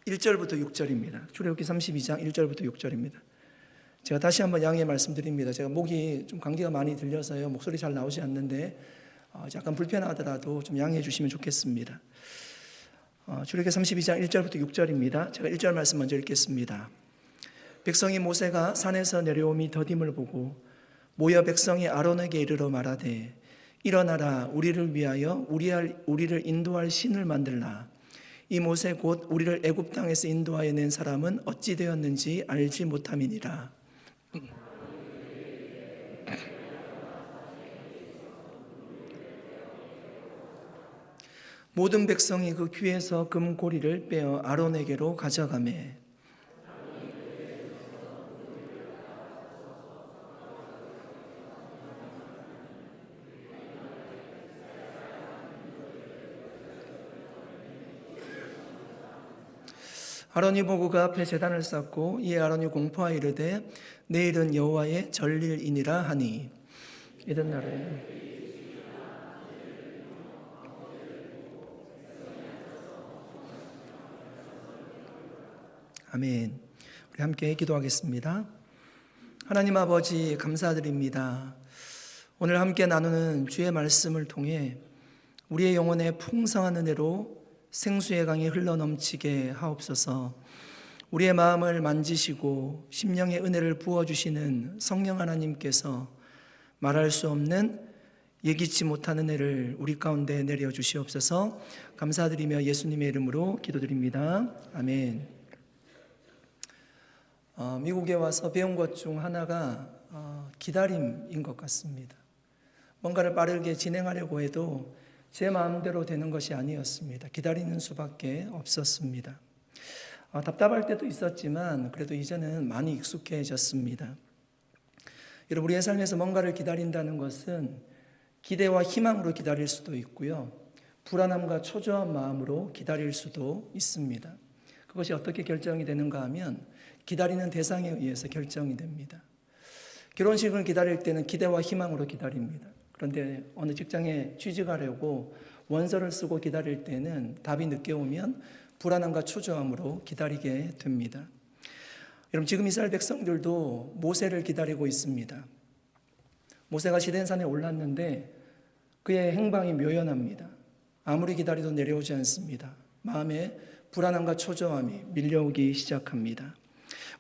1절부터 6절입니다. 출애굽기 32장 1절부터 6절입니다. 제가 다시 한번 양해 말씀드립니다. 제가 목이 좀 감기가 많이 들려서요. 목소리 잘 나오지 않는데 약간 불편하더라도 좀 양해해 주시면 좋겠습니다. 출애굽기 32장 1절부터 6절입니다. 제가 1절 말씀 먼저 읽겠습니다. 백성이 모세가 산에서 내려오미 더딤을 보고 모여 백성이 아론에게 이르러 말하되 일어나라 우리를 위하여 우리를 인도할 신을 만들라. 이 모세 곧 우리를 애굽 땅에서 인도하여 낸 사람은 어찌 되었는지 알지 못함이니라. 모든 백성이 그 귀에서 금고리를 빼어 아론에게로 가져가매 아론이 보고 그 앞에 제단을 쌓고 이에 아론이 공포하여 이르되 내일은 여호와의 전릴이니라 하니 이튿날에 아멘. 우리 함께 기도하겠습니다. 하나님 아버지 감사드립니다. 오늘 함께 나누는 주의 말씀을 통해 우리의 영혼에 풍성한 은혜로 생수의 강이 흘러넘치게 하옵소서. 우리의 마음을 만지시고 심령의 은혜를 부어주시는 성령 하나님께서 말할 수 없는 예기치 못한 은혜를 우리 가운데 내려주시옵소서. 감사드리며 예수님의 이름으로 기도드립니다. 아멘. 미국에 와서 배운 것 중 하나가 기다림인 것 같습니다. 뭔가를 빠르게 진행하려고 해도 제 마음대로 되는 것이 아니었습니다. 기다리는 수밖에 없었습니다. 답답할 때도 있었지만 그래도 이제는 많이 익숙해졌습니다. 여러분, 우리의 삶에서 뭔가를 기다린다는 것은 기대와 희망으로 기다릴 수도 있고요, 불안함과 초조한 마음으로 기다릴 수도 있습니다. 그것이 어떻게 결정이 되는가 하면 기다리는 대상에 의해서 결정이 됩니다. 결혼식을 기다릴 때는 기대와 희망으로 기다립니다. 그런데 어느 직장에 취직하려고 원서를 쓰고 기다릴 때는 답이 늦게 오면 불안함과 초조함으로 기다리게 됩니다. 여러분, 지금 이스라엘 백성들도 모세를 기다리고 있습니다. 모세가 시내산에 올랐는데 그의 행방이 묘연합니다. 아무리 기다려도 내려오지 않습니다. 마음에 불안함과 초조함이 밀려오기 시작합니다.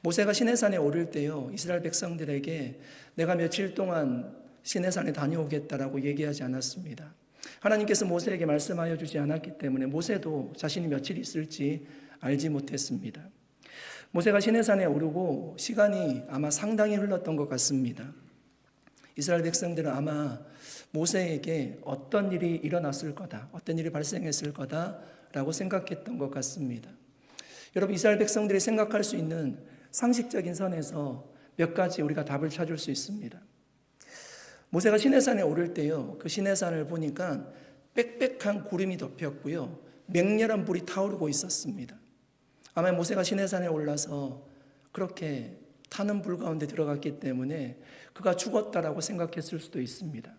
모세가 시내산에 오를 때요, 이스라엘 백성들에게 내가 며칠 동안 시내산에 다녀오겠다라고 얘기하지 않았습니다. 하나님께서 모세에게 말씀하여 주지 않았기 때문에 모세도 자신이 며칠 있을지 알지 못했습니다. 모세가 시내산에 오르고 시간이 아마 상당히 흘렀던 것 같습니다. 이스라엘 백성들은 아마 모세에게 어떤 일이 일어났을 거다, 어떤 일이 발생했을 거다라고 생각했던 것 같습니다. 여러분, 이스라엘 백성들이 생각할 수 있는 상식적인 선에서 몇 가지 우리가 답을 찾을 수 있습니다. 모세가 시내산에 오를 때요, 그 시내산을 보니까 빽빽한 구름이 덮였고요, 맹렬한 불이 타오르고 있었습니다. 아마 모세가 시내산에 올라서 그렇게 타는 불 가운데 들어갔기 때문에 그가 죽었다라고 생각했을 수도 있습니다.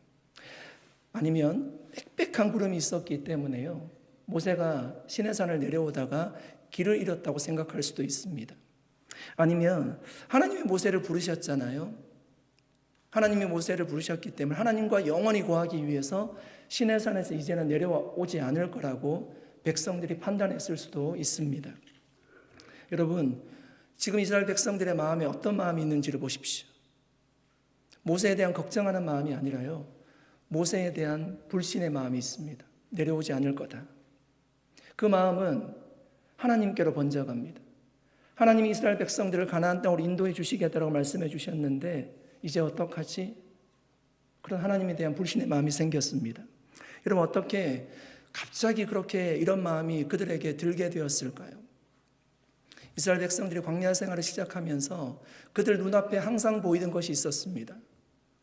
아니면 빽빽한 구름이 있었기 때문에요, 모세가 시내산을 내려오다가 길을 잃었다고 생각할 수도 있습니다. 아니면 하나님이 모세를 부르셨잖아요. 하나님이 모세를 부르셨기 때문에 하나님과 영원히 거하기 위해서 시내산에서 이제는 내려오지 않을 거라고 백성들이 판단했을 수도 있습니다. 여러분, 지금 이스라엘 백성들의 마음에 어떤 마음이 있는지를 보십시오. 모세에 대한 걱정하는 마음이 아니라요, 모세에 대한 불신의 마음이 있습니다. 내려오지 않을 거다. 그 마음은 하나님께로 번져갑니다. 하나님이 이스라엘 백성들을 가나안 땅으로 인도해 주시겠다라고 말씀해 주셨는데 이제 어떡하지? 그런 하나님에 대한 불신의 마음이 생겼습니다. 여러분, 어떻게 갑자기 그렇게 이런 마음이 그들에게 들게 되었을까요? 이스라엘 백성들이 광야 생활을 시작하면서 그들 눈앞에 항상 보이던 것이 있었습니다.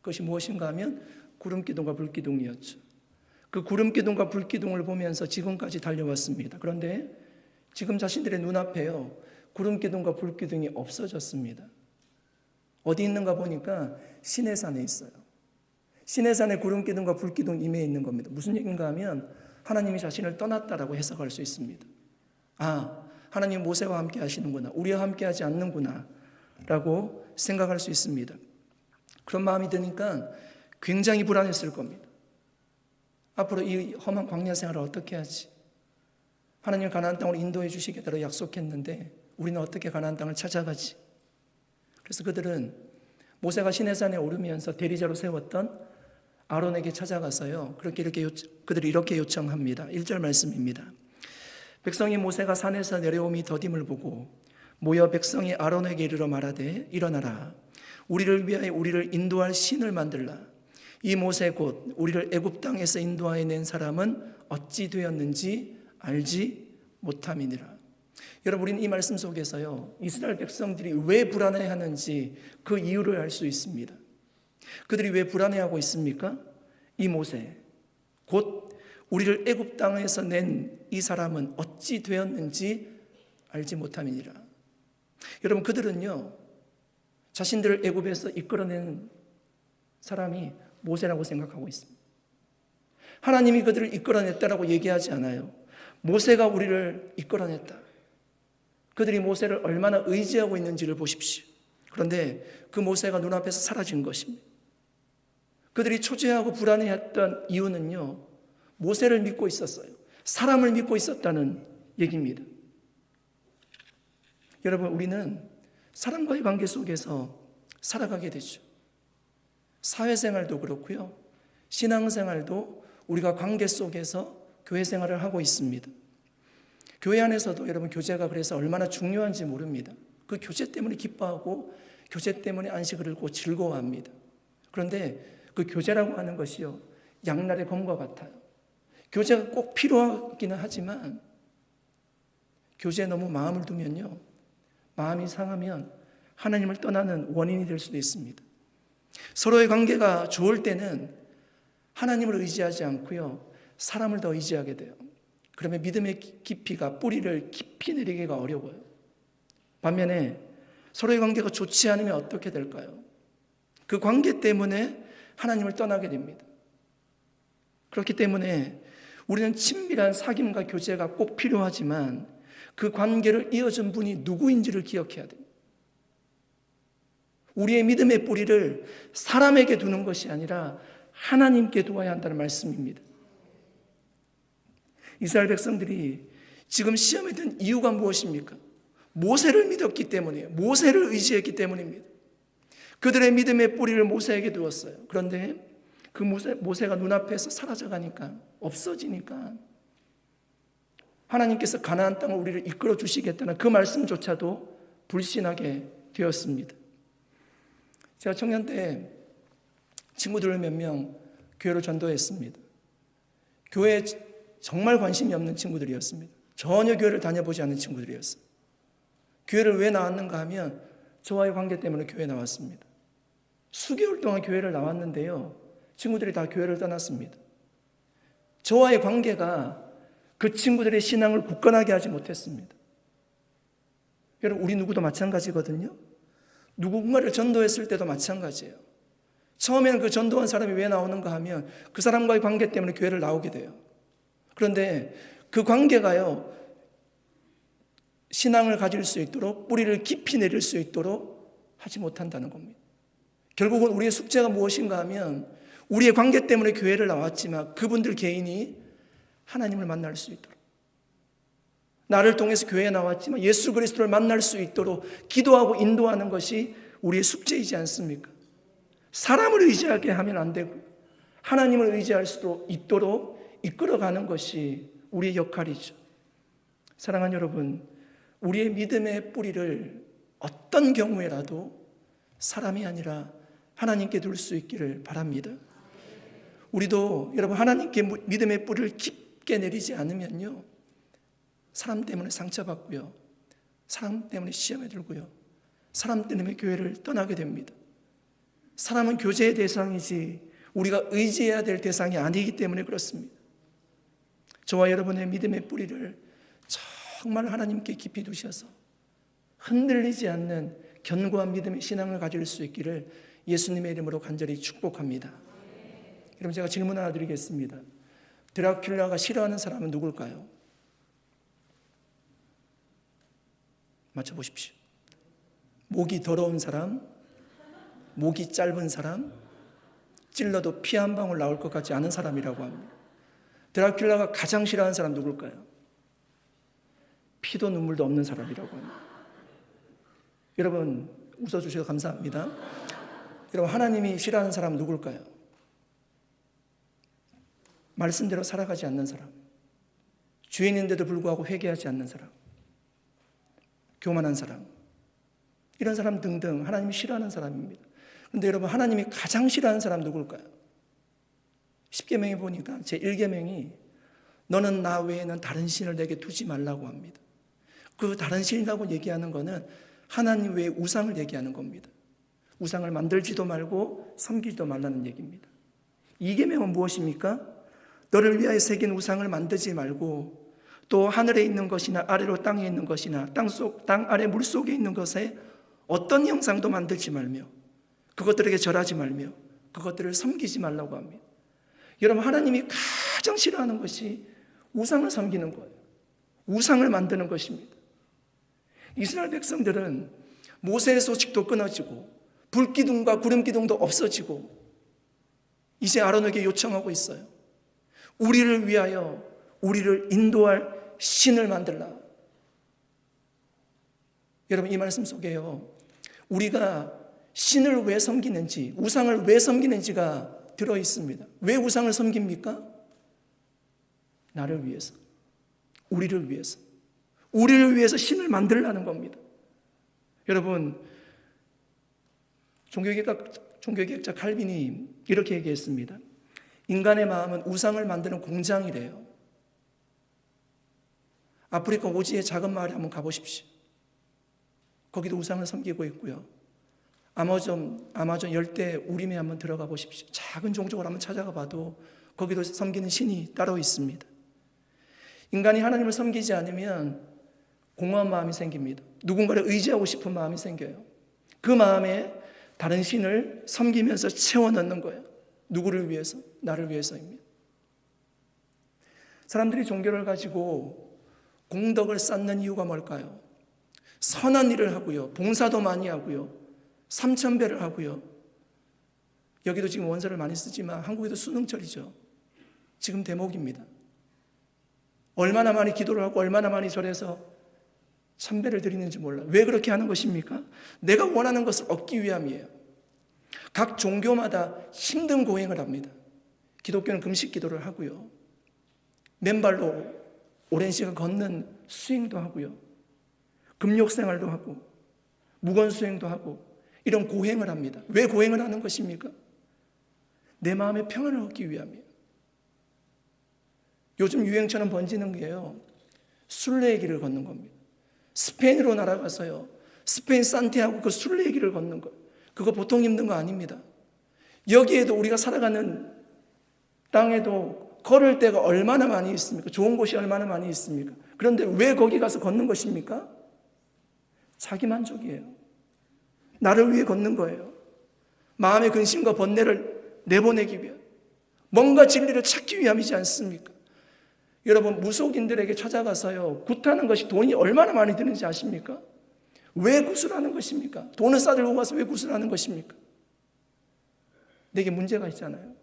그것이 무엇인가 하면 구름기둥과 불기둥이었죠. 그 구름기둥과 불기둥을 보면서 지금까지 달려왔습니다. 그런데 지금 자신들의 눈앞에요, 구름기둥과 불기둥이 없어졌습니다. 어디 있는가 보니까 시내산에 있어요. 시내산에 구름기둥과 불기둥 임해 있는 겁니다. 무슨 얘기인가 하면 하나님이 자신을 떠났다라고 해석할 수 있습니다. 하나님 모세와 함께 하시는구나, 우리와 함께 하지 않는구나 라고 생각할 수 있습니다. 그런 마음이 드니까 굉장히 불안했을 겁니다. 앞으로 이 험한 광야 생활을 어떻게 하지? 하나님 가나안 땅으로 인도해 주시겠다고 약속했는데 우리는 어떻게 가나안 땅을 찾아가지? 그래서 그들은 모세가 시내산에 오르면서 대리자로 세웠던 아론에게 찾아가서요, 그들이 이렇게 요청합니다. 1절 말씀입니다. 백성이 모세가 산에서 내려옴이 더딤을 보고 모여 백성이 아론에게 이르러 말하되, 일어나라, 우리를 위하여 우리를 인도할 신을 만들라. 이 모세 곧 우리를 애굽 땅에서 인도하여 낸 사람은 어찌 되었는지 알지 못함이니라. 여러분, 우리는 이 말씀 속에서요, 이스라엘 백성들이 왜 불안해하는지 그 이유를 알 수 있습니다. 그들이 왜 불안해하고 있습니까? 이 모세 곧 우리를 애굽 땅에서 낸 이 사람은 어찌 되었는지 알지 못함이니라. 여러분, 그들은요, 자신들을 애굽에서 이끌어낸 사람이 모세라고 생각하고 있습니다. 하나님이 그들을 이끌어냈다라고 얘기하지 않아요. 모세가 우리를 이끌어냈다. 그들이 모세를 얼마나 의지하고 있는지를 보십시오. 그런데 그 모세가 눈앞에서 사라진 것입니다. 그들이 초조해하고 불안해했던 이유는요, 모세를 믿고 있었어요. 사람을 믿고 있었다는 얘기입니다. 여러분, 우리는 사람과의 관계 속에서 살아가게 되죠. 사회생활도 그렇고요, 신앙생활도 우리가 관계 속에서 교회 생활을 하고 있습니다. 교회 안에서도 여러분, 교제가 그래서 얼마나 중요한지 모릅니다. 그 교제 때문에 기뻐하고 교제 때문에 안식을 잃고 즐거워합니다. 그런데 그 교제라고 하는 것이요, 양날의 검과 같아요. 교제가 꼭 필요하기는 하지만 교제에 너무 마음을 두면요, 마음이 상하면 하나님을 떠나는 원인이 될 수도 있습니다. 서로의 관계가 좋을 때는 하나님을 의지하지 않고요, 사람을 더 의지하게 돼요. 그러면 믿음의 깊이가, 뿌리를 깊이 내리기가 어려워요. 반면에 서로의 관계가 좋지 않으면 어떻게 될까요? 그 관계 때문에 하나님을 떠나게 됩니다. 그렇기 때문에 우리는 친밀한 사귐과 교제가 꼭 필요하지만 그 관계를 이어준 분이 누구인지를 기억해야 됩니다. 우리의 믿음의 뿌리를 사람에게 두는 것이 아니라 하나님께 두어야 한다는 말씀입니다. 이스라엘 백성들이 지금 시험에 든 이유가 무엇입니까? 모세를 믿었기 때문이에요. 모세를 의지했기 때문입니다. 그들의 믿음의 뿌리를 모세에게 두었어요. 그런데 그 모세가 눈앞에서 사라져가니까, 없어지니까 하나님께서 가나안 땅을 우리를 이끌어 주시겠다는 그 말씀조차도 불신하게 되었습니다. 제가 청년 때 친구들을 몇 명 교회로 전도했습니다. 교회에 정말 관심이 없는 친구들이었습니다. 전혀 교회를 다녀보지 않은 친구들이었어요. 교회를 왜 나왔는가 하면 저와의 관계 때문에 교회에 나왔습니다. 수개월 동안 교회를 나왔는데요, 친구들이 다 교회를 떠났습니다. 저와의 관계가 그 친구들의 신앙을 굳건하게 하지 못했습니다. 여러분, 우리 누구도 마찬가지거든요. 누군가를 전도했을 때도 마찬가지예요. 처음에는 그 전도한 사람이 왜 나오는가 하면 그 사람과의 관계 때문에 교회를 나오게 돼요. 그런데 그 관계가요, 신앙을 가질 수 있도록, 뿌리를 깊이 내릴 수 있도록 하지 못한다는 겁니다. 결국은 우리의 숙제가 무엇인가 하면 우리의 관계 때문에 교회를 나왔지만 그분들 개인이 하나님을 만날 수 있도록, 나를 통해서 교회에 나왔지만 예수 그리스도를 만날 수 있도록 기도하고 인도하는 것이 우리의 숙제이지 않습니까? 사람을 의지하게 하면 안 되고 하나님을 의지할 수도 있도록 이끌어가는 것이 우리의 역할이죠. 사랑하는 여러분, 우리의 믿음의 뿌리를 어떤 경우에라도 사람이 아니라 하나님께 둘 수 있기를 바랍니다. 우리도 여러분, 하나님께 믿음의 뿌리를 깊게 내리지 않으면요, 사람 때문에 상처받고요, 사람 때문에 시험에 들고요, 사람 때문에 교회를 떠나게 됩니다. 사람은 교제의 대상이지 우리가 의지해야 될 대상이 아니기 때문에 그렇습니다. 저와 여러분의 믿음의 뿌리를 정말 하나님께 깊이 두셔서 흔들리지 않는 견고한 믿음의 신앙을 가질 수 있기를 예수님의 이름으로 간절히 축복합니다. 여러분, 제가 질문 하나 드리겠습니다. 드라큘라가 싫어하는 사람은 누굴까요? 맞춰보십시오. 목이 더러운 사람, 목이 짧은 사람, 찔러도 피 한 방울 나올 것 같지 않은 사람이라고 합니다. 드라큘라가 가장 싫어하는 사람 누굴까요? 피도 눈물도 없는 사람이라고 합니다. 여러분 웃어주셔서 감사합니다. 여러분 하나님이 싫어하는 사람 누굴까요? 말씀대로 살아가지 않는 사람, 죄인인데도 불구하고 회개하지 않는 사람, 교만한 사람, 이런 사람 등등 하나님이 싫어하는 사람입니다. 그런데 여러분 하나님이 가장 싫어하는 사람 누굴까요? 10계명에 보니까 제1계명이 너는 나 외에는 다른 신을 내게 두지 말라고 합니다. 그 다른 신이라고 얘기하는 것은 하나님 외에 우상을 얘기하는 겁니다. 우상을 만들지도 말고 섬기지도 말라는 얘기입니다. 2계명은 무엇입니까? 너를 위하여 새긴 우상을 만들지 말고 또 하늘에 있는 것이나 아래로 땅에 있는 것이나 땅 아래 물속에 있는 것에 어떤 형상도 만들지 말며 그것들에게 절하지 말며 그것들을 섬기지 말라고 합니다. 여러분 하나님이 가장 싫어하는 것이 우상을 섬기는 거예요. 우상을 만드는 것입니다. 이스라엘 백성들은 모세의 소식도 끊어지고 불기둥과 구름기둥도 없어지고 이제 아론에게 요청하고 있어요. 우리를 위하여 우리를 인도할 신을 만들라. 여러분 이 말씀 속에요, 우리가 신을 왜 섬기는지, 우상을 왜 섬기는지가 들어있습니다. 왜 우상을 섬깁니까? 나를 위해서, 우리를 위해서, 우리를 위해서 신을 만들라는 겁니다. 여러분 종교개혁자 칼빈이 이렇게 얘기했습니다. 인간의 마음은 우상을 만드는 공장이래요. 아프리카 오지의 작은 마을에 한번 가보십시오. 거기도 우상을 섬기고 있고요. 아마존 열대 우림에 한번 들어가 보십시오. 작은 종족을 한번 찾아가 봐도 거기도 섬기는 신이 따로 있습니다. 인간이 하나님을 섬기지 않으면 공허한 마음이 생깁니다. 누군가를 의지하고 싶은 마음이 생겨요. 그 마음에 다른 신을 섬기면서 채워넣는 거예요. 누구를 위해서? 나를 위해서입니다. 사람들이 종교를 가지고 공덕을 쌓는 이유가 뭘까요? 선한 일을 하고요, 봉사도 많이 하고요, 삼천배를 하고요. 여기도 지금 원서를 많이 쓰지만 한국에도 수능철이죠. 지금 대목입니다. 얼마나 많이 기도를 하고 얼마나 많이 절해서 참배를 드리는지 몰라. 왜 그렇게 하는 것입니까? 내가 원하는 것을 얻기 위함이에요. 각 종교마다 힘든 고행을 합니다. 기독교는 금식 기도를 하고요, 맨발로 오랜 시간 걷는 수행도 하고요, 금욕생활도 하고 무건수행도 하고 이런 고행을 합니다. 왜 고행을 하는 것입니까? 내 마음의 평안을 얻기 위함이에요. 요즘 유행처럼 번지는 게요, 순례의 길을 걷는 겁니다. 스페인으로 날아가서요, 스페인 산티아고 그 순례의 길을 걷는 거, 그거 보통 힘든 거 아닙니다. 여기에도 우리가 살아가는 땅에도 걸을 데가 얼마나 많이 있습니까? 좋은 곳이 얼마나 많이 있습니까? 그런데 왜 거기 가서 걷는 것입니까? 자기 만족이에요. 나를 위해 걷는 거예요. 마음의 근심과 번뇌를 내보내기 위해, 뭔가 진리를 찾기 위함이지 않습니까? 여러분 무속인들에게 찾아가서요, 굿하는 것이 돈이 얼마나 많이 드는지 아십니까? 왜 굿을 하는 것입니까? 돈을 싸들고 가서 왜 굿을 하는 것입니까? 내게 문제가 있잖아요.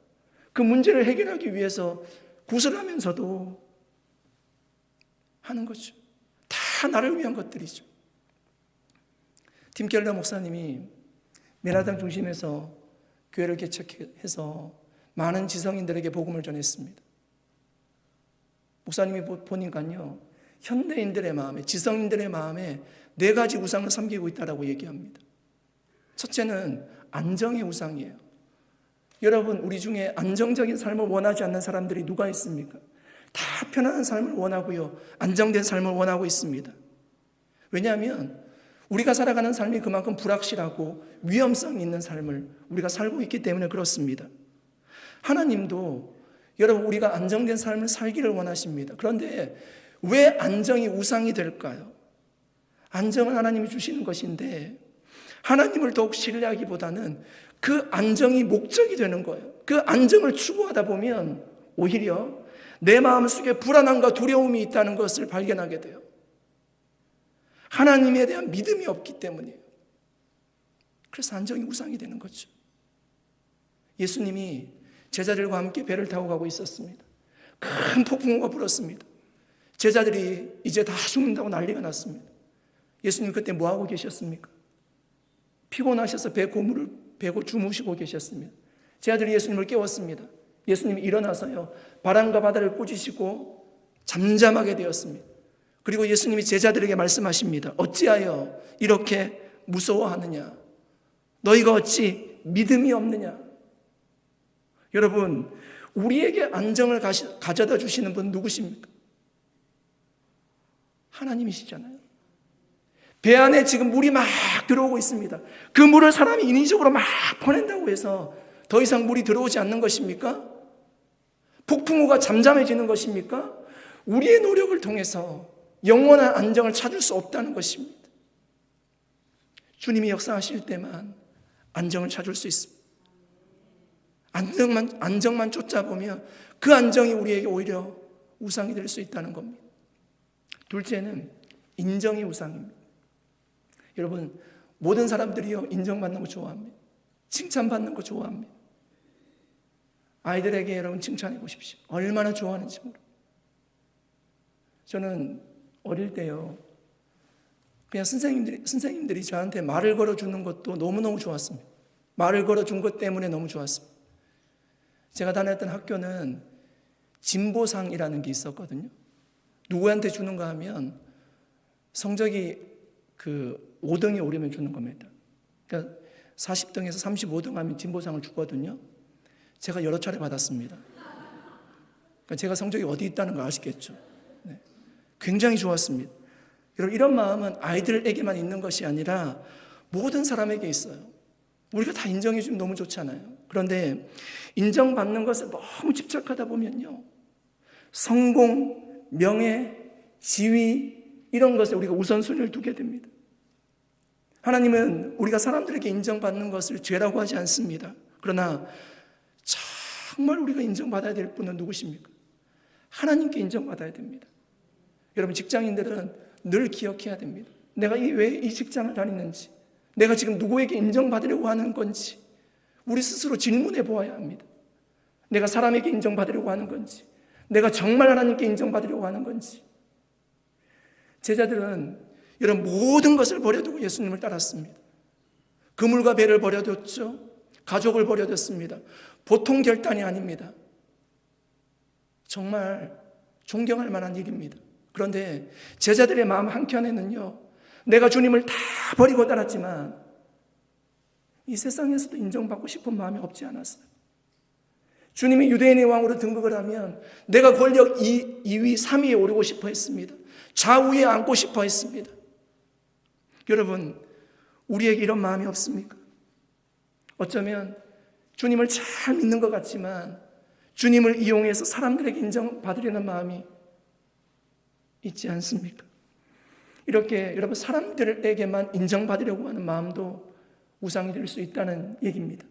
그 문제를 해결하기 위해서 굿을 하면서도 하는 거죠. 다 나를 위한 것들이죠. 팀 켈러 목사님이 메나당 중심에서 교회를 개척해서 많은 지성인들에게 복음을 전했습니다. 목사님이 보니까요, 현대인들의 마음에, 지성인들의 마음에 4가지 우상을 섬기고 있다고 얘기합니다. 첫째는 안정의 우상이에요. 여러분 우리 중에 안정적인 삶을 원하지 않는 사람들이 누가 있습니까? 다 편안한 삶을 원하고요, 안정된 삶을 원하고 있습니다. 왜냐하면 우리가 살아가는 삶이 그만큼 불확실하고 위험성이 있는 삶을 우리가 살고 있기 때문에 그렇습니다. 하나님도 여러분 우리가 안정된 삶을 살기를 원하십니다. 그런데 왜 안정이 우상이 될까요? 안정은 하나님이 주시는 것인데 하나님을 더욱 신뢰하기보다는 그 안정이 목적이 되는 거예요. 그 안정을 추구하다 보면 오히려 내 마음속에 불안함과 두려움이 있다는 것을 발견하게 돼요. 하나님에 대한 믿음이 없기 때문이에요. 그래서 안정이 우상이 되는 거죠. 예수님이 제자들과 함께 배를 타고 가고 있었습니다. 큰 폭풍우가 불었습니다. 제자들이 이제 다 죽는다고 난리가 났습니다. 예수님 그때 뭐하고 계셨습니까? 피곤하셔서 배 고무를 베고 주무시고 계셨습니다. 제자들이 예수님을 깨웠습니다. 예수님이 일어나서요, 바람과 바다를 꾸짖으시고 잠잠하게 되었습니다. 그리고 예수님이 제자들에게 말씀하십니다. 어찌하여 이렇게 무서워하느냐? 너희가 어찌 믿음이 없느냐? 여러분, 우리에게 안정을 가져다 주시는 분 누구십니까? 하나님이시잖아요. 배 안에 지금 물이 막 들어오고 있습니다. 그 물을 사람이 인위적으로 막 퍼낸다고 해서 더 이상 물이 들어오지 않는 것입니까? 폭풍우가 잠잠해지는 것입니까? 우리의 노력을 통해서 영원한 안정을 찾을 수 없다는 것입니다. 주님이 역사하실 때만 안정을 찾을 수 있습니다. 안정만 쫓아보면 그 안정이 우리에게 오히려 우상이 될 수 있다는 겁니다. 둘째는 인정이 우상입니다. 여러분, 모든 사람들이요, 인정받는 거 좋아합니다. 칭찬받는 거 좋아합니다. 아이들에게 여러분 칭찬해 보십시오. 얼마나 좋아하는지 모릅니다. 저는 어릴 때요, 그냥 선생님들이 저한테 말을 걸어주는 것도 너무너무 좋았습니다. 말을 걸어준 것 때문에 너무 좋았습니다. 제가 다녔던 학교는 진보상이라는 게 있었거든요. 누구한테 주는가 하면 성적이 5등이 오르면 주는 겁니다. 그러니까 40등에서 35등 하면 진보상을 주거든요. 제가 여러 차례 받았습니다. 그러니까 제가 성적이 어디 있다는 거 아시겠죠? 네. 굉장히 좋았습니다. 여러분, 이런 마음은 아이들에게만 있는 것이 아니라 모든 사람에게 있어요. 우리가 다 인정해 주면 너무 좋잖아요. 그런데 인정받는 것에 너무 집착하다 보면요, 성공, 명예, 지위 이런 것에 우리가 우선순위를 두게 됩니다. 하나님은 우리가 사람들에게 인정받는 것을 죄라고 하지 않습니다. 그러나 정말 우리가 인정받아야 될 분은 누구십니까? 하나님께 인정받아야 됩니다. 여러분, 직장인들은 늘 기억해야 됩니다. 내가 왜 이 직장을 다니는지, 내가 지금 누구에게 인정받으려고 하는 건지 우리 스스로 질문해 보아야 합니다. 내가 사람에게 인정받으려고 하는 건지, 내가 정말 하나님께 인정받으려고 하는 건지. 제자들은 이런 모든 것을 버려두고 예수님을 따랐습니다. 그물과 배를 버려뒀죠. 가족을 버려뒀습니다. 보통 결단이 아닙니다. 정말 존경할 만한 일입니다. 그런데 제자들의 마음 한켠에는요, 내가 주님을 다 버리고 따랐지만 이 세상에서도 인정받고 싶은 마음이 없지 않았어요. 주님이 유대인의 왕으로 등극을 하면 내가 권력 2위, 3위에 오르고 싶어 했습니다. 좌우에 앉고 싶어 했습니다. 여러분, 우리에게 이런 마음이 없습니까? 어쩌면 주님을 잘 믿는 것 같지만 주님을 이용해서 사람들에게 인정받으려는 마음이 있지 않습니까? 이렇게 여러분, 사람들에게만 인정받으려고 하는 마음도 우상이 될 수 있다는 얘기입니다.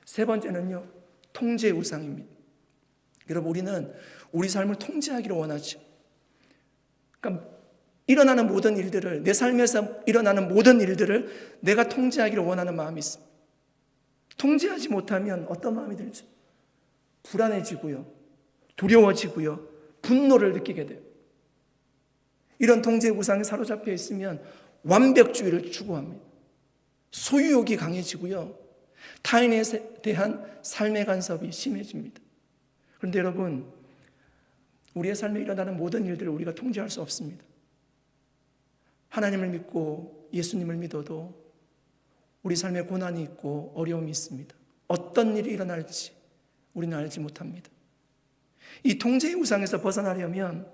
세 번째는요, 통제 우상입니다. 여러분, 우리는 우리 삶을 통제하기를 원하죠. 그러니까 일어나는 모든 일들을, 내 삶에서 일어나는 모든 일들을 내가 통제하기를 원하는 마음이 있습니다. 통제하지 못하면 어떤 마음이 들죠? 불안해지고요, 두려워지고요, 분노를 느끼게 돼요. 이런 통제 우상에 사로잡혀 있으면 완벽주의를 추구합니다. 소유욕이 강해지고요, 타인에 대한 삶의 간섭이 심해집니다. 그런데 여러분, 우리의 삶에 일어나는 모든 일들을 우리가 통제할 수 없습니다. 하나님을 믿고 예수님을 믿어도 우리 삶에 고난이 있고 어려움이 있습니다. 어떤 일이 일어날지 우리는 알지 못합니다. 이 통제의 우상에서 벗어나려면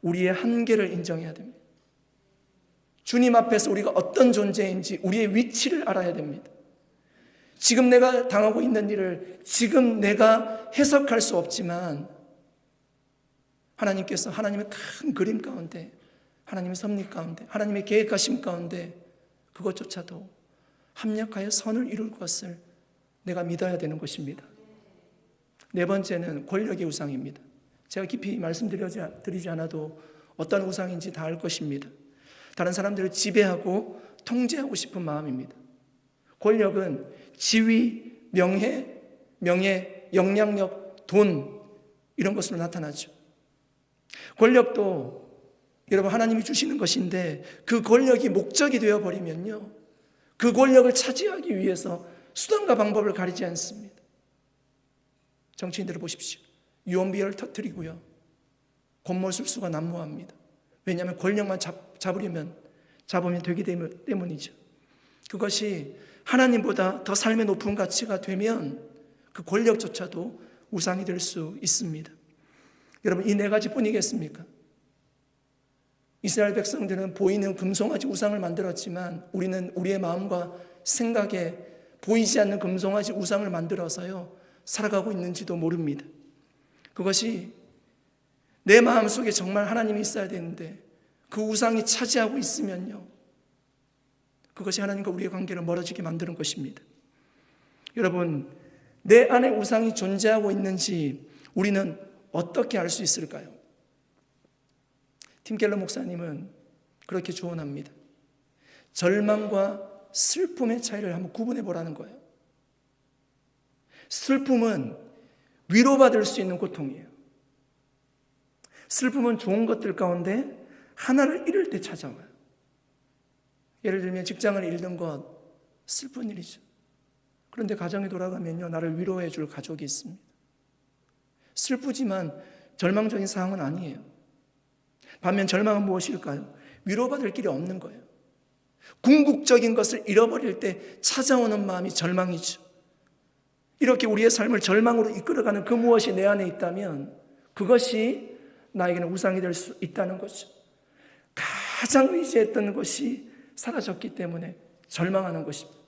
우리의 한계를 인정해야 됩니다. 주님 앞에서 우리가 어떤 존재인지 우리의 위치를 알아야 됩니다. 지금 내가 당하고 있는 일을 지금 내가 해석할 수 없지만 하나님께서 하나님의 큰 그림 가운데, 하나님의 섭리 가운데, 하나님의 계획하심 가운데 그것조차도 합력하여 선을 이룰 것을 내가 믿어야 되는 것입니다. 네 번째는 권력의 우상입니다. 제가 깊이 말씀드리지 않아도 어떤 우상인지 다 알 것입니다. 다른 사람들을 지배하고 통제하고 싶은 마음입니다. 권력은 지위, 명예, 영향력, 돈 이런 것으로 나타나죠. 권력도 여러분 하나님이 주시는 것인데 그 권력이 목적이 되어버리면요, 그 권력을 차지하기 위해서 수단과 방법을 가리지 않습니다. 정치인들을 보십시오. 유언비어를 터뜨리고요, 권모술수가 난무합니다. 왜냐하면 권력만 잡으면 되기 때문이죠. 그것이 하나님보다 더 삶의 높은 가치가 되면 그 권력조차도 우상이 될 수 있습니다. 여러분, 이 네 가지뿐이겠습니까? 이스라엘 백성들은 보이는 금송아지 우상을 만들었지만 우리는 우리의 마음과 생각에 보이지 않는 금송아지 우상을 만들어서요 살아가고 있는지도 모릅니다. 그것이 내 마음속에 정말 하나님이 있어야 되는데 그 우상이 차지하고 있으면요, 그것이 하나님과 우리의 관계를 멀어지게 만드는 것입니다. 여러분, 내 안에 우상이 존재하고 있는지 우리는 어떻게 알 수 있을까요? 팀 켈러 목사님은 그렇게 조언합니다. 절망과 슬픔의 차이를 한번 구분해 보라는 거예요. 슬픔은 위로받을 수 있는 고통이에요. 슬픔은 좋은 것들 가운데 하나를 잃을 때 찾아와요. 예를 들면 직장을 잃는 것, 슬픈 일이죠. 그런데 가정에 돌아가면요, 나를 위로해 줄 가족이 있습니다. 슬프지만 절망적인 상황은 아니에요. 반면 절망은 무엇일까요? 위로받을 길이 없는 거예요. 궁극적인 것을 잃어버릴 때 찾아오는 마음이 절망이죠. 이렇게 우리의 삶을 절망으로 이끌어가는 그 무엇이 내 안에 있다면 그것이 나에게는 우상이 될 수 있다는 거죠. 가장 의지했던 것이 사라졌기 때문에 절망하는 것입니다.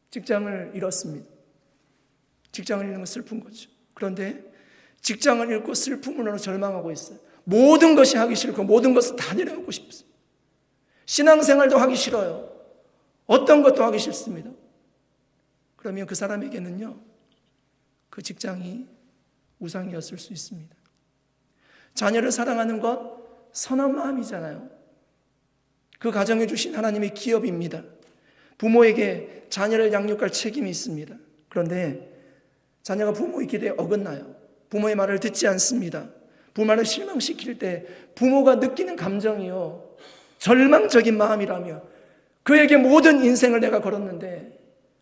직장을 잃었습니다. 직장을 잃는 건 슬픈 거죠. 그런데 직장을 잃고 슬픔으로 절망하고 있어요. 모든 것이 하기 싫고 모든 것을 다 내려놓고 싶습니다. 신앙생활도 하기 싫어요. 어떤 것도 하기 싫습니다. 그러면 그 사람에게는요, 그 직장이 우상이었을 수 있습니다. 자녀를 사랑하는 것 선한 마음이잖아요. 그 가정에 주신 하나님의 기업입니다. 부모에게 자녀를 양육할 책임이 있습니다. 그런데 자녀가 부모의 기대에 어긋나요. 부모의 말을 듣지 않습니다. 부모를 실망시킬 때 부모가 느끼는 감정이요, 절망적인 마음이라며 그에게 모든 인생을 내가 걸었는데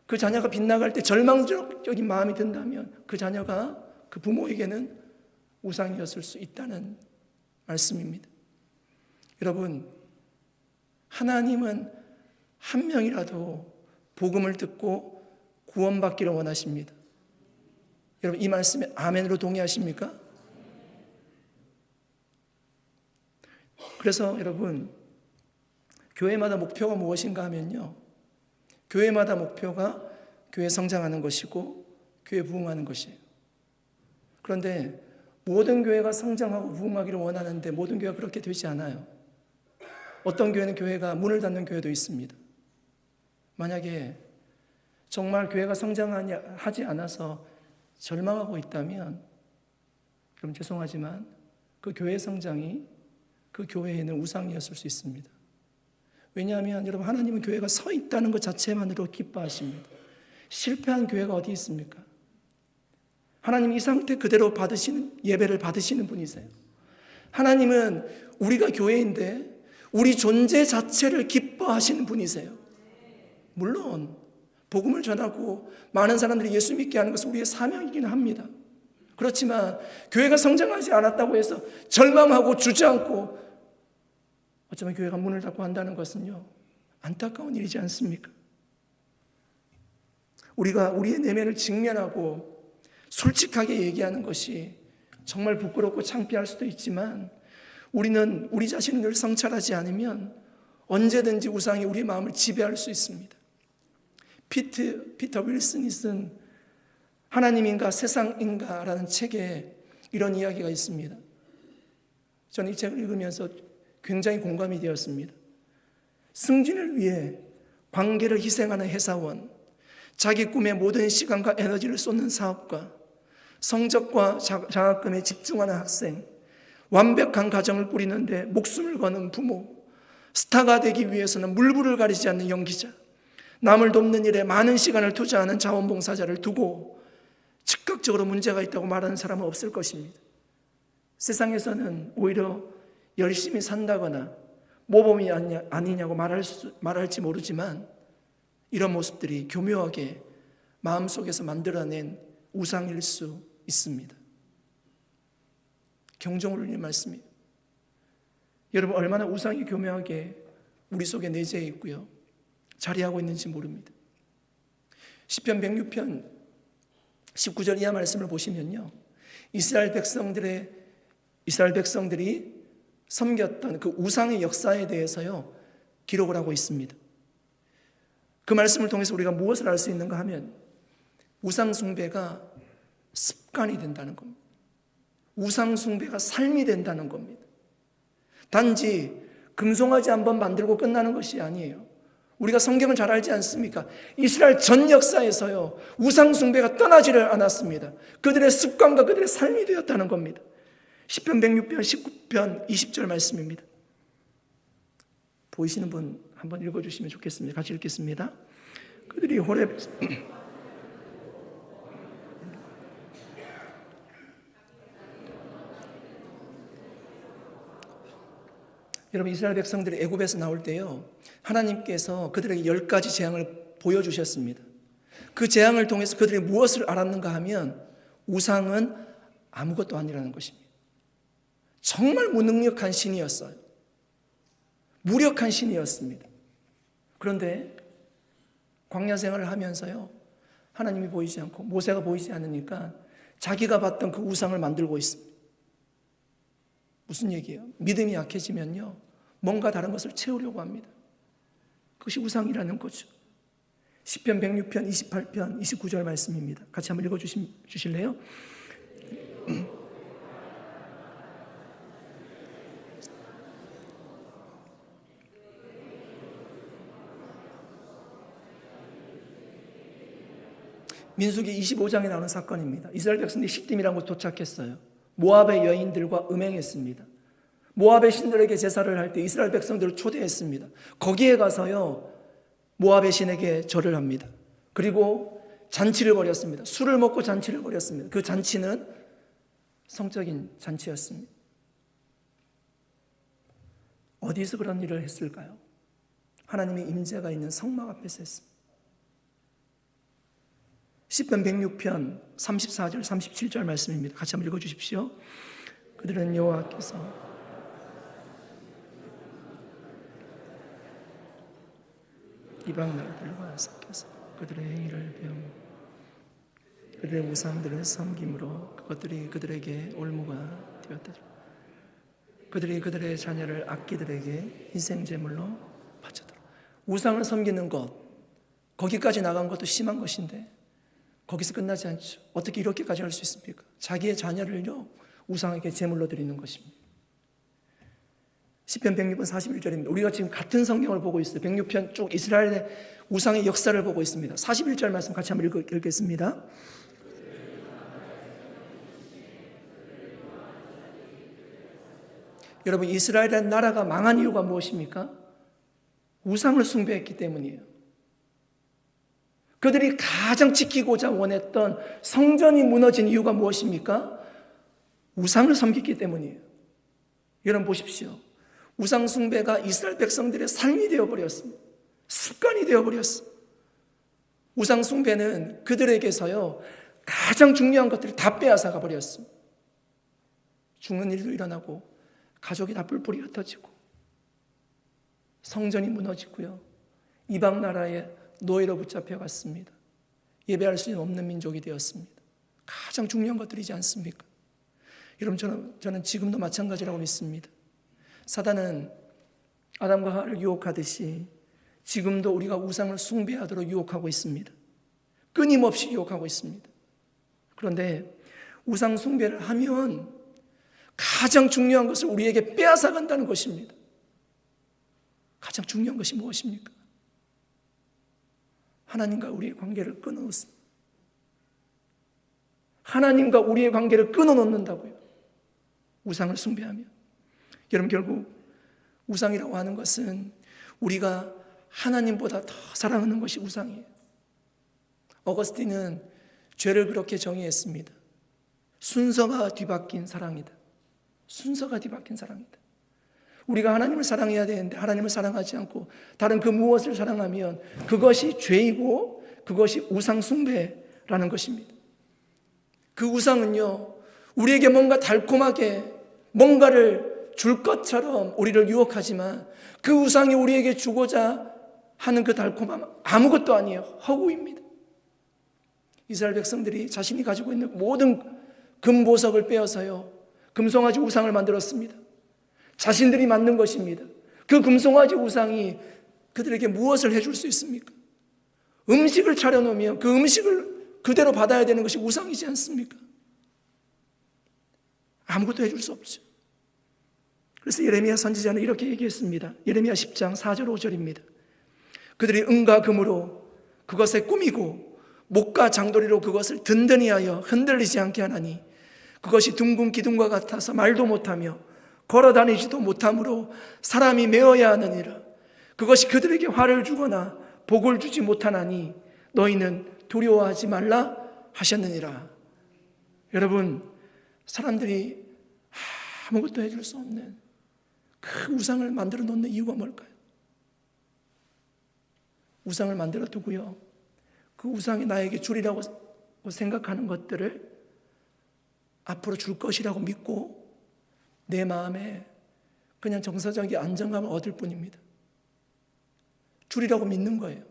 그 자녀가 빗나갈 때 절망적인 마음이 든다면 그 자녀가 그 부모에게는 우상이었을 수 있다는 말씀입니다. 여러분, 하나님은 한 명이라도 복음을 듣고 구원받기를 원하십니다. 여러분, 이 말씀에 아멘으로 동의하십니까? 그래서 여러분, 교회마다 목표가 무엇인가 하면요, 교회마다 목표가 교회 성장하는 것이고 교회 부흥하는 것이에요. 그런데 모든 교회가 성장하고 부흥하기를 원하는데 모든 교회가 그렇게 되지 않아요. 어떤 교회는 교회가 문을 닫는 교회도 있습니다. 만약에 정말 교회가 성장하지 않아서 절망하고 있다면 그럼 죄송하지만 그 교회 성장이 그 교회에는 우상이었을 수 있습니다. 왜냐하면 여러분, 하나님은 교회가 서 있다는 것 자체만으로 기뻐하십니다. 실패한 교회가 어디 있습니까? 하나님 이 상태 그대로 받으시는, 예배를 받으시는 분이세요. 하나님은 우리가 교회인데 우리 존재 자체를 기뻐하시는 분이세요. 물론 복음을 전하고 많은 사람들이 예수 믿게 하는 것은 우리의 사명이긴 합니다. 그렇지만 교회가 성장하지 않았다고 해서 절망하고 주저앉고 어쩌면 교회가 문을 닫고 한다는 것은요, 안타까운 일이지 않습니까? 우리가 우리의 내면을 직면하고 솔직하게 얘기하는 것이 정말 부끄럽고 창피할 수도 있지만 우리는 우리 자신을 늘 성찰하지 않으면 언제든지 우상이 우리 마음을 지배할 수 있습니다. 피터 윌슨이 쓴 하나님인가 세상인가라는 책에 이런 이야기가 있습니다. 저는 이 책을 읽으면서 굉장히 공감이 되었습니다. 승진을 위해 관계를 희생하는 회사원, 자기 꿈에 모든 시간과 에너지를 쏟는 사업가, 성적과 장학금에 집중하는 학생, 완벽한 가정을 꾸리는데 목숨을 거는 부모, 스타가 되기 위해서는 물불을 가리지 않는 연기자, 남을 돕는 일에 많은 시간을 투자하는 자원봉사자를 두고 즉각적으로 문제가 있다고 말하는 사람은 없을 것입니다. 세상에서는 오히려 열심히 산다거나 모범이 아니냐고 말할지 모르지만 이런 모습들이 교묘하게 마음속에서 만들어낸 우상일 수 있습니다. 경종을 울리는 말씀이에요. 여러분, 얼마나 우상이 교묘하게 우리 속에 내재해 있고요, 자리하고 있는지 모릅니다. 시편 106편 19절 이하 말씀을 보시면요, 이스라엘 백성들이 섬겼던 그 우상의 역사에 대해서요 기록을 하고 있습니다. 그 말씀을 통해서 우리가 무엇을 알 수 있는가 하면 우상 숭배가 습관이 된다는 겁니다. 우상 숭배가 삶이 된다는 겁니다. 단지 금송아지 한번 만들고 끝나는 것이 아니에요. 우리가 성경을 잘 알지 않습니까? 이스라엘 전 역사에서요 우상 숭배가 떠나지를 않았습니다. 그들의 습관과 그들의 삶이 되었다는 겁니다. 시편 106편 19편 20절 말씀입니다. 보이시는 분 한번 읽어주시면 좋겠습니다. 같이 읽겠습니다. 그들이 호렙 여러분, 이스라엘 백성들이 애굽에서 나올 때요 하나님께서 그들에게 10가지 재앙을 보여주셨습니다. 그 재앙을 통해서 그들이 무엇을 알았는가 하면 우상은 아무것도 아니라는 것입니다. 정말 무능력한 신이었어요. 무력한 신이었습니다. 그런데 광야 생활을 하면서요 하나님이 보이지 않고 모세가 보이지 않으니까 자기가 봤던 그 우상을 만들고 있습니다. 무슨 얘기예요? 믿음이 약해지면요 뭔가 다른 것을 채우려고 합니다. 그것이 우상이라는 거죠. 시편 106편 28편 29절 말씀입니다. 같이 한번 읽어주실래요? 민수기 25장에 나오는 사건입니다. 이스라엘 백성들이 시딤이라는 곳에 도착했어요. 모압의 여인들과 음행했습니다. 모압의 신들에게 제사를 할 때 이스라엘 백성들을 초대했습니다. 거기에 가서요 모압의 신에게 절을 합니다. 그리고 잔치를 벌였습니다. 술을 먹고 잔치를 벌였습니다. 그 잔치는 성적인 잔치였습니다. 어디서 그런 일을 했을까요? 하나님의 임재가 있는 성막 앞에서 했습니다. 시편 106편 34절 37절 말씀입니다. 같이 한번 읽어주십시오. 그들은 여호와께서 이방 나라들과 섞여서 그들의 행위를 배우고 그들의 우상들을 섬김으로 그것들이 그들에게 올무가 되었다. 그들이 그들의 자녀를 악기들에게 희생제물로 바쳤더라. 우상을 섬기는 것, 거기까지 나간 것도 심한 것인데 거기서 끝나지 않죠. 어떻게 이렇게까지 할 수 있습니까? 자기의 자녀를요 우상에게 제물로 드리는 것입니다. 시편 106편 41절입니다. 우리가 지금 같은 성경을 보고 있어요. 106편 쭉 이스라엘의 우상의 역사를 보고 있습니다. 41절 말씀 같이 한번 읽겠습니다. 여러분, 이스라엘의 나라가 망한 이유가 무엇입니까? 우상을 숭배했기 때문이에요. 그들이 가장 지키고자 원했던 성전이 무너진 이유가 무엇입니까? 우상을 섬겼기 때문이에요. 여러분 보십시오. 우상 숭배가 이스라엘 백성들의 삶이 되어버렸습니다. 습관이 되어버렸어요. 우상 숭배는 그들에게서요 가장 중요한 것들을 다 빼앗아가 버렸습니다. 죽는 일도 일어나고 가족이 다 뿔뿔이 흩어지고 성전이 무너지고요 이방 나라에 노예로 붙잡혀갔습니다. 예배할 수 없는 민족이 되었습니다. 가장 중요한 것들이지 않습니까? 여러분, 저는 지금도 마찬가지라고 믿습니다. 사단은 아담과 하와를 유혹하듯이 지금도 우리가 우상을 숭배하도록 유혹하고 있습니다. 끊임없이 유혹하고 있습니다. 그런데 우상 숭배를 하면 가장 중요한 것을 우리에게 빼앗아간다는 것입니다. 가장 중요한 것이 무엇입니까? 하나님과 우리의 관계를 끊어놓습니다. 하나님과 우리의 관계를 끊어놓는다고요. 우상을 숭배하면. 여러분, 결국 우상이라고 하는 것은 우리가 하나님보다 더 사랑하는 것이 우상이에요. 어거스틴은 죄를 그렇게 정의했습니다. 순서가 뒤바뀐 사랑이다. 순서가 뒤바뀐 사랑이다. 우리가 하나님을 사랑해야 되는데 하나님을 사랑하지 않고 다른 그 무엇을 사랑하면 그것이 죄이고 그것이 우상 숭배라는 것입니다. 그 우상은요, 우리에게 뭔가 달콤하게 뭔가를 줄 것처럼 우리를 유혹하지만 그 우상이 우리에게 주고자 하는 그 달콤함 아무것도 아니에요. 허구입니다. 이스라엘 백성들이 자신이 가지고 있는 모든 금보석을 빼어서요, 금송아지 우상을 만들었습니다. 자신들이 만든 것입니다. 그 금송아지 우상이 그들에게 무엇을 해줄 수 있습니까? 음식을 차려놓으면 그 음식을 그대로 받아야 되는 것이 우상이지 않습니까? 아무것도 해줄 수 없죠. 그래서 예레미야 선지자는 이렇게 얘기했습니다. 예레미야 10장 4절 5절입니다. 그들이 은과 금으로 그것에 꾸미고 목과 장도리로 그것을 든든히 하여 흔들리지 않게 하나니 그것이 둥근 기둥과 같아서 말도 못하며 걸어다니지도 못하므로 사람이 메어야 하느니라. 그것이 그들에게 화를 주거나 복을 주지 못하나니 너희는 두려워하지 말라 하셨느니라. 여러분, 사람들이 아무것도 해줄 수 없는 그 우상을 만들어 놓는 이유가 뭘까요? 우상을 만들어 두고요, 그 우상이 나에게 주리라고 생각하는 것들을 앞으로 줄 것이라고 믿고 내 마음에 그냥 정서적인 안정감을 얻을 뿐입니다. 주리라고 믿는 거예요.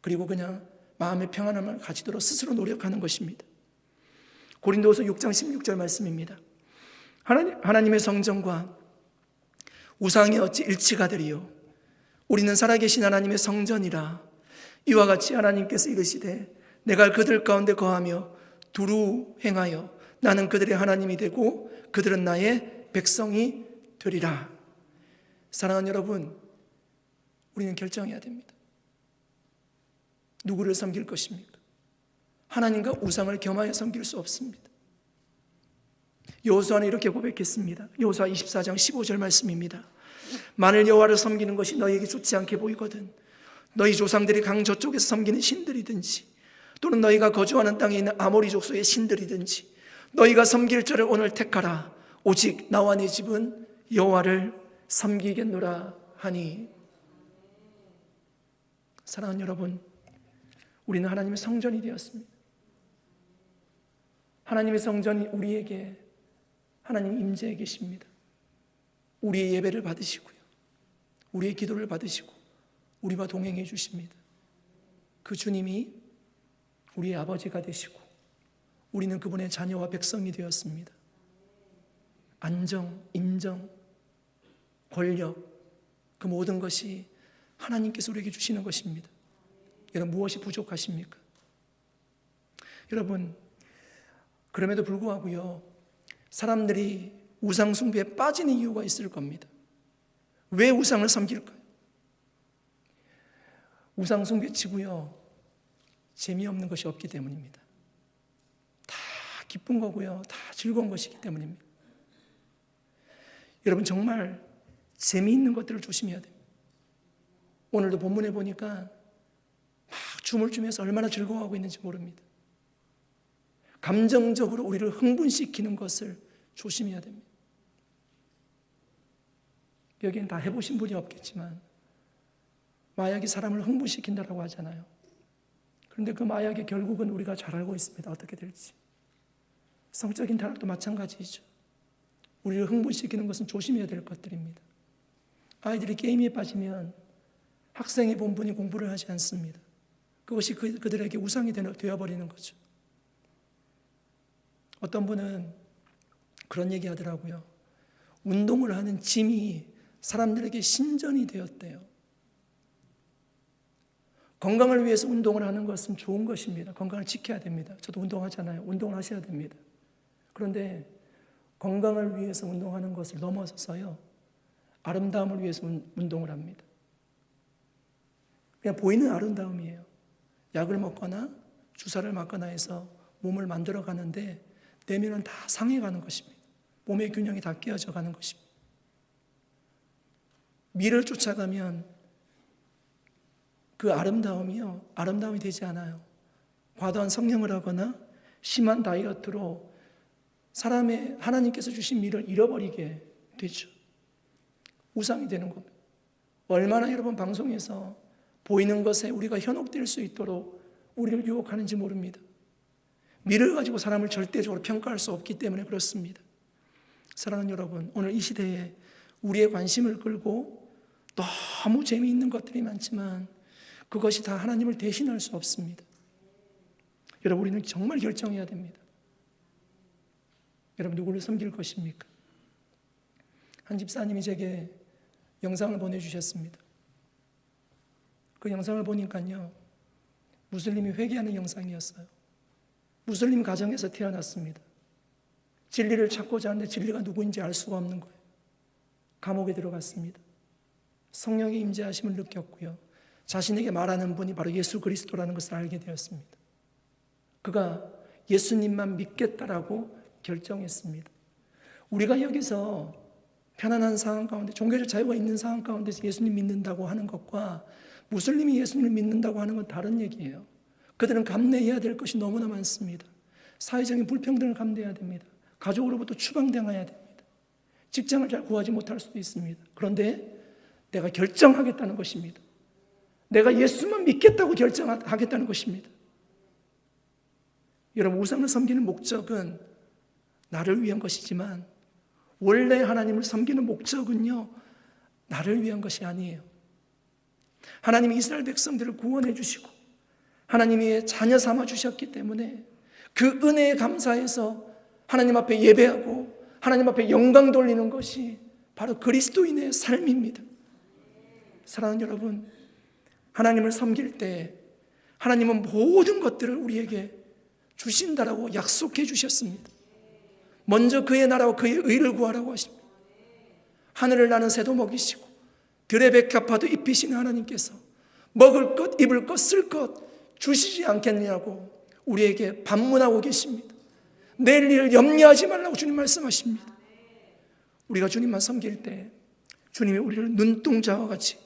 그리고 그냥 마음의 평안함을 가지도록 스스로 노력하는 것입니다. 고린도후서 6장 16절 말씀입니다. 하나님의 성전과 우상이 어찌 일치가 되리요? 우리는 살아계신 하나님의 성전이라. 이와 같이 하나님께서 이르시되 내가 그들 가운데 거하며 두루 행하여 나는 그들의 하나님이 되고 그들은 나의 백성이 되리라. 사랑하는 여러분, 우리는 결정해야 됩니다. 누구를 섬길 것입니까? 하나님과 우상을 겸하여 섬길 수 없습니다. 여호수아는 이렇게 고백했습니다. 여호수아 24장 15절 말씀입니다. 만일 여호와를 섬기는 것이 너희에게 좋지 않게 보이거든 너희 조상들이 강 저쪽에서 섬기는 신들이든지 또는 너희가 거주하는 땅에 있는 아모리 족속의 신들이든지 너희가 섬길 자를 오늘 택하라. 오직 나와 네 집은 여호와를 섬기겠노라 하니. 사랑하는 여러분, 우리는 하나님의 성전이 되었습니다. 하나님의 성전이 우리에게 하나님 임재해 계십니다. 우리의 예배를 받으시고요, 우리의 기도를 받으시고 우리와 동행해 주십니다. 그 주님이 우리의 아버지가 되시고 우리는 그분의 자녀와 백성이 되었습니다. 안정, 인정, 권력, 그 모든 것이 하나님께서 우리에게 주시는 것입니다. 여러분, 무엇이 부족하십니까? 여러분, 그럼에도 불구하고요, 사람들이 우상 숭배에 빠지는 이유가 있을 겁니다. 왜 우상을 섬길까요? 우상 숭배 치고요, 재미없는 것이 없기 때문입니다. 다 기쁜 거고요, 다 즐거운 것이기 때문입니다. 여러분, 정말 재미있는 것들을 조심해야 됩니다. 오늘도 본문에 보니까 막 춤을 추면서 얼마나 즐거워하고 있는지 모릅니다. 감정적으로 우리를 흥분시키는 것을 조심해야 됩니다. 여기엔 다 해보신 분이 없겠지만 마약이 사람을 흥분시킨다고 하잖아요. 그런데 그 마약의 결국은 우리가 잘 알고 있습니다. 어떻게 될지. 성적인 타락도 마찬가지이죠. 우리를 흥분시키는 것은 조심해야 될 것들입니다. 아이들이 게임에 빠지면 학생의 본분이 공부를 하지 않습니다. 그것이 그들에게 우상이 되어버리는 거죠. 어떤 분은 그런 얘기 하더라고요. 운동을 하는 짐이 사람들에게 신전이 되었대요. 건강을 위해서 운동을 하는 것은 좋은 것입니다. 건강을 지켜야 됩니다. 저도 운동하잖아요. 운동을 하셔야 됩니다. 그런데 건강을 위해서 운동하는 것을 넘어서서요, 아름다움을 위해서 운동을 합니다. 그냥 보이는 아름다움이에요. 약을 먹거나 주사를 맞거나 해서 몸을 만들어 가는데 내면은 다 상해가는 것입니다. 몸의 균형이 다 깨어져 가는 것입니다. 미를 쫓아가면 그 아름다움이 되지 않아요. 과도한 성령을 하거나 심한 다이어트로 하나님께서 주신 미를 잃어버리게 되죠. 우상이 되는 겁니다. 얼마나 여러분 방송에서 보이는 것에 우리가 현혹될 수 있도록 우리를 유혹하는지 모릅니다. 미를 가지고 사람을 절대적으로 평가할 수 없기 때문에 그렇습니다. 사랑하는 여러분, 오늘 이 시대에 우리의 관심을 끌고 너무 재미있는 것들이 많지만 그것이 다 하나님을 대신할 수 없습니다. 여러분, 우리는 정말 결정해야 됩니다. 여러분, 누구를 섬길 것입니까? 한 집사님이 제게 영상을 보내주셨습니다. 그 영상을 보니까요, 무슬림이 회개하는 영상이었어요. 무슬림 가정에서 태어났습니다. 진리를 찾고자 하는데 진리가 누구인지 알 수가 없는 거예요. 감옥에 들어갔습니다. 성령의 임재하심을 느꼈고요, 자신에게 말하는 분이 바로 예수 그리스도라는 것을 알게 되었습니다. 그가 예수님만 믿겠다라고 결정했습니다. 우리가 여기서 편안한 상황 가운데, 종교적 자유가 있는 상황 가운데서 예수님 믿는다고 하는 것과 무슬림이 예수님을 믿는다고 하는 건 다른 얘기예요. 그들은 감내해야 될 것이 너무나 많습니다. 사회적인 불평등을 감내해야 됩니다. 가족으로부터 추방당해야 됩니다. 직장을 잘 구하지 못할 수도 있습니다. 그런데 내가 결정하겠다는 것입니다. 내가 예수만 믿겠다고 결정하겠다는 것입니다. 여러분, 우상을 섬기는 목적은 나를 위한 것이지만 원래 하나님을 섬기는 목적은요, 나를 위한 것이 아니에요. 하나님이 이스라엘 백성들을 구원해 주시고 하나님이 자녀 삼아 주셨기 때문에 그 은혜에 감사해서 하나님 앞에 예배하고 하나님 앞에 영광 돌리는 것이 바로 그리스도인의 삶입니다. 사랑하는 여러분, 하나님을 섬길 때 하나님은 모든 것들을 우리에게 주신다라고 약속해 주셨습니다. 먼저 그의 나라와 그의 의를 구하라고 하십니다. 하늘을 나는 새도 먹이시고 들의 백합화도 입히시는 하나님께서 먹을 것, 입을 것, 쓸 것 주시지 않겠느냐고 우리에게 반문하고 계십니다. 내일 일을 염려하지 말라고 주님 말씀하십니다. 우리가 주님만 섬길 때 주님이 우리를 눈동자와 같이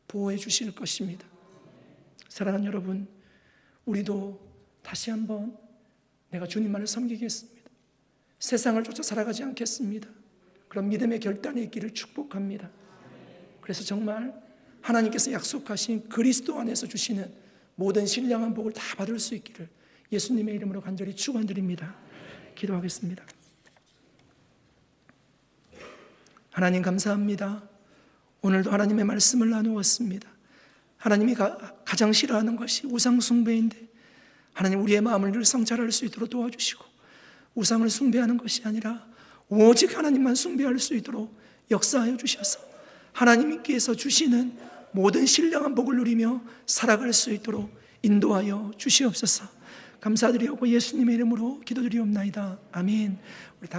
보호해 주실 것입니다. 사랑하는 여러분, 우리도 다시 한번 내가 주님만을 섬기겠습니다. 세상을 쫓아 살아가지 않겠습니다. 그런 믿음의 결단이 있기를 축복합니다. 그래서 정말 하나님께서 약속하신 그리스도 안에서 주시는 모든 신령한 복을 다 받을 수 있기를 예수님의 이름으로 간절히 축원드립니다. 기도하겠습니다. 하나님 감사합니다. 오늘도 하나님의 말씀을 나누었습니다. 하나님이 가장 싫어하는 것이 우상 숭배인데 하나님, 우리의 마음을 늘 성찰할 수 있도록 도와주시고 우상을 숭배하는 것이 아니라 오직 하나님만 숭배할 수 있도록 역사하여 주셔서 하나님께서 주시는 모든 신령한 복을 누리며 살아갈 수 있도록 인도하여 주시옵소서. 감사드리옵고 예수님의 이름으로 기도드리옵나이다. 아멘. 우리 다 같이